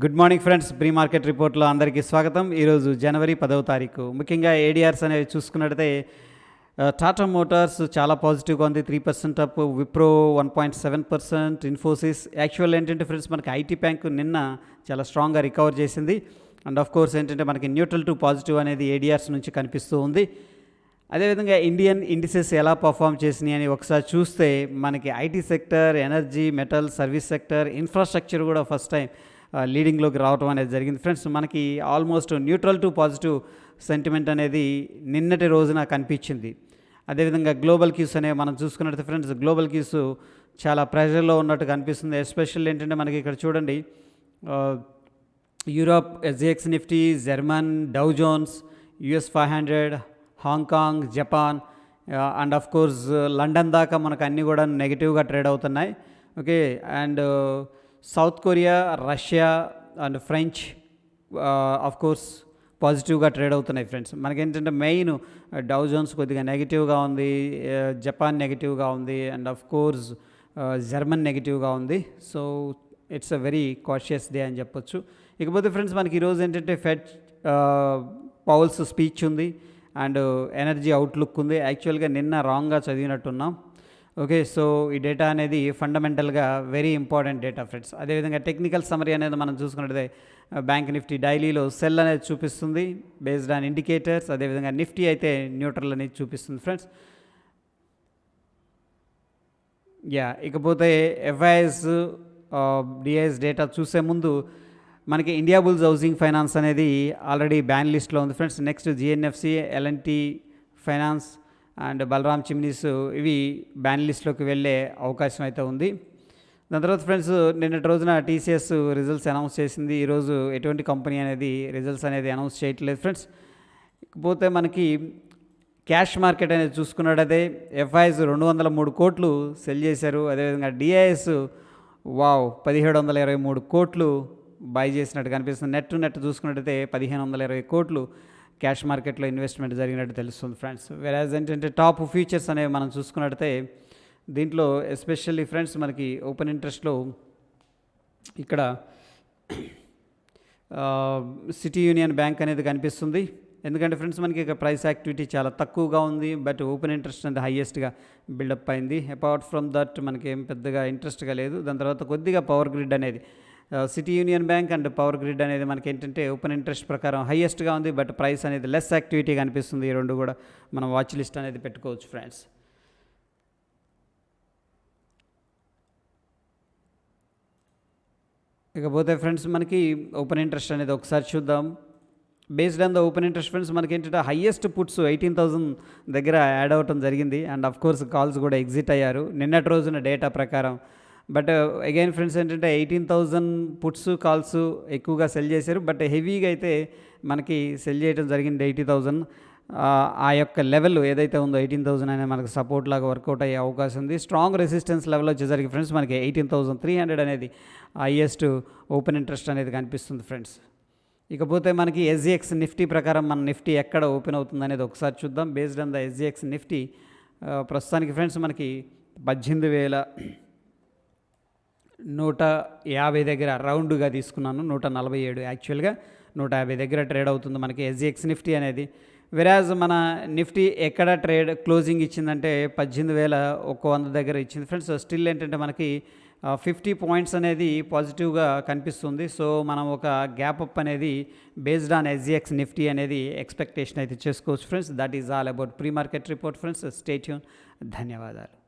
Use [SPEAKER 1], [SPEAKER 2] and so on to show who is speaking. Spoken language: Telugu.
[SPEAKER 1] Good morning friends. Pre market రిపోర్ట్లో అందరికీ స్వాగతం. ఈరోజు జనవరి 10వ తారీఖు. ముఖ్యంగా ఏడిఆర్స్ అనేవి చూసుకున్నట్టయితే టాటా మోటార్స్ చాలా పాజిటివ్గా ఉంది, 3% అప్. విప్రో 1.7%. ఇన్ఫోసిస్ యాక్చువల్ ఏంటంటే ఫ్రెండ్స్ మనకి ఐటీ బ్యాంక్ నిన్న చాలా స్ట్రాంగ్గా రికవర్ చేసింది. అండ్ ఆఫ్ కోర్స్ ఏంటంటే మనకి న్యూట్రల్ టు పాజిటివ్ అనేది ఏడిఆర్స్ నుంచి కనిపిస్తూ ఉంది. అదేవిధంగా ఇండియన్ ఇండిసెస్ ఎలా పర్ఫామ్ చేసినాయి అని ఒకసారి చూస్తే మనకి IT sector, energy, metal, service sector, infrastructure కూడా ఫస్ట్ టైం లీడింగ్లోకి రావడం అనేది జరిగింది ఫ్రెండ్స్. మనకి almost neutral to positive sentiment అనేది నిన్నటి రోజున కనిపించింది. అదేవిధంగా గ్లోబల్ క్యూస్ అనేవి మనం చూసుకున్నట్టు ఫ్రెండ్స్, గ్లోబల్ క్యూస్ చాలా ప్రెషర్లో ఉన్నట్టు కనిపిస్తుంది. ఎస్పెషల్ ఏంటంటే మనకి ఇక్కడ చూడండి, Europe SGX Nifty, German Dow Jones, US 500, Hong Kong, Japan and of course London దాకా మనకు అన్నీ కూడా నెగిటివ్గా ట్రేడ్ అవుతున్నాయి. Okay, and south Korea, Russia and French of course పాజిటివ్గా ట్రేడ్ అవుతున్నాయి ఫ్రెండ్స్. మనకేంటంటే మెయిన్ డౌ జోన్స్ కొద్దిగా నెగిటివ్గా ఉంది, జపాన్ నెగిటివ్గా ఉంది, అండ్ ఆఫ్ కోర్స్ జర్మన్ నెగిటివ్గా ఉంది. So it's a very cautious day అని చెప్పొచ్చు. ఇకపోతే ఫ్రెండ్స్ మనకి ఈరోజు ఏంటంటే ఫెడ్ పౌల్స్ స్పీచ్ ఉంది అండ్ ఎనర్జీ అవుట్లుక్ ఉంది. యాక్చువల్గా నిన్న రాంగ్గా చదివినట్టున్నాం. ఓకే, సో ఈ డేటా అనేది ఫండమెంటల్గా వెరీ ఇంపార్టెంట్ డేటా ఫ్రెండ్స్. అదేవిధంగా టెక్నికల్ సమరీ అనేది మనం చూసుకున్నట్లయితే బ్యాంక్ నిఫ్టీ డైలీలో సెల్ అనేది చూపిస్తుంది బేస్డ్ ఆన్ ఇండికేటర్స్. అదేవిధంగా నిఫ్టీ అయితే న్యూట్రల్ అనేది చూపిస్తుంది ఫ్రెండ్స్. ఇకపోతే ఎఫ్ఐఎస్ డిఐఎస్ డేటా చూసే ముందు మనకి ఇండియా బుల్స్ హౌసింగ్ ఫైనాన్స్ అనేది ఆల్రెడీ బ్యాన్ లిస్ట్లో ఉంది friends. Next GNFC, L and T finance and Balram చిమ్నీస్ ఇవి బ్యాన్ లిస్ట్లోకి వెళ్ళే అవకాశం అయితే ఉంది. దాని తర్వాత ఫ్రెండ్స్ నిన్నటి రోజున టీసీఎస్ రిజల్ట్స్ అనౌన్స్ చేసింది. ఈరోజు ఎటువంటి కంపెనీ అనేది రిజల్ట్స్ అనేది అనౌన్స్ చేయట్లేదు ఫ్రెండ్స్. ఇకపోతే మనకి క్యాష్ మార్కెట్ అనేది చూసుకున్నట్టయితే ఎఫ్ఐఎస్ 203 కోట్లు సెల్ చేశారు. అదేవిధంగా డిఐఎస్ 1723 కోట్లు బై చేసినట్టు కనిపిస్తుంది. నెట్ చూసుకున్నట్టయితే 1520 కోట్లు క్యాష్ మార్కెట్లో ఇన్వెస్ట్మెంట్ జరిగినట్టు తెలుస్తుంది ఫ్రెండ్స్. వెరాజ్ ఏంటంటే టాప్ ఫ్యూచర్స్ అనేవి మనం చూసుకున్నట్టయితే దీంట్లో ఎస్పెషల్లీ ఫ్రెండ్స్ మనకి ఓపెన్ ఇంట్రెస్ట్లో ఇక్కడ సిటీ యూనియన్ బ్యాంక్ అనేది కనిపిస్తుంది. ఎందుకంటే ఫ్రెండ్స్ మనకి ఇక ప్రైస్ యాక్టివిటీ చాలా తక్కువగా ఉంది, బట్ ఓపెన్ ఇంట్రెస్ట్ అనేది హైయెస్ట్గా బిల్డప్ అయింది. అపార్ట్ ఫ్రమ్ దట్ మనకి ఏం పెద్దగా ఇంట్రెస్ట్గా లేదు. దాని తర్వాత కొద్దిగా పవర్ గ్రిడ్ అనేది city union bank and power grid అనేది మనకి ఏంటంటే ఓపెన్ ఇంట్రెస్ట్ ప్రకారం హైయెస్ట్గా ఉంది, బట్ ప్రైస్ అనేది లెస్ యాక్టివిటీగా అనిపిస్తుంది. ఈ రెండు కూడా మనం వాచ్ లిస్ట్ అనేది పెట్టుకోవచ్చు ఫ్రెండ్స్. ఇకపోతే ఫ్రెండ్స్ మనకి ఓపెన్ ఇంట్రెస్ట్ అనేది ఒకసారి చూద్దాం. Based on the open interest friends మనకి ఏంటంటే హైయెస్ట్ పుట్స్ 18,000 దగ్గర యాడ్ అవ్వటం జరిగింది. అండ్ ఆఫ్ కోర్స్ కాల్స్ కూడా ఎగ్జిట్ అయ్యారు నిన్నటి రోజున డేటా ప్రకారం. బట్ అగైన్ ఫ్రెండ్స్ ఏంటంటే 18,000 పుట్స్ కాల్స్ ఎక్కువగా సెల్ చేశారు, బట్ హెవీగా అయితే మనకి సెల్ చేయడం జరిగింది 80,000. ఆ యొక్క లెవెల్ ఏదైతే ఉందో 18,000 అనేది మనకు సపోర్ట్ లాగా వర్కౌట్ అయ్యే అవకాశం ఉంది. స్ట్రాంగ్ రెసిస్టెన్స్ లెవెల్ వచ్చేసరికి ఫ్రెండ్స్ మనకి 18,300 అనేది హైయెస్ట్ ఓపెన్ ఇంట్రెస్ట్ అనేది కనిపిస్తుంది ఫ్రెండ్స్. ఇకపోతే మనకి ఎస్జిఎక్స్ నిఫ్టీ ప్రకారం మన నిఫ్టీ ఎక్కడ ఓపెన్ అవుతుంది అనేది ఒకసారి చూద్దాం. Based on the SGX Nifty ప్రస్తుతానికి ఫ్రెండ్స్ మనకి 18,150 దగ్గర రౌండ్గా తీసుకున్నాను. 147 యాక్చువల్గా 150 దగ్గర ట్రేడ్ అవుతుంది మనకి ఎస్జిఎక్స్ నిఫ్టీ అనేది. వెరాజ్ మన నిఫ్టీ ఎక్కడ ట్రేడ్ క్లోజింగ్ ఇచ్చిందంటే 18,100 దగ్గర ఇచ్చింది ఫ్రెండ్స్. స్టిల్ ఏంటంటే మనకి 50 పాయింట్స్ అనేది పాజిటివ్గా కనిపిస్తుంది. సో మనం ఒక గ్యాప్ అప్ అనేది బేస్డ్ ఆన్ ఎస్జిఎక్స్ నిఫ్టీ అనేది ఎక్స్పెక్టేషన్ అయితే చేసుకోవచ్చు friends. That is all about pre market report friends. Stay tune. ధన్యవాదాలు.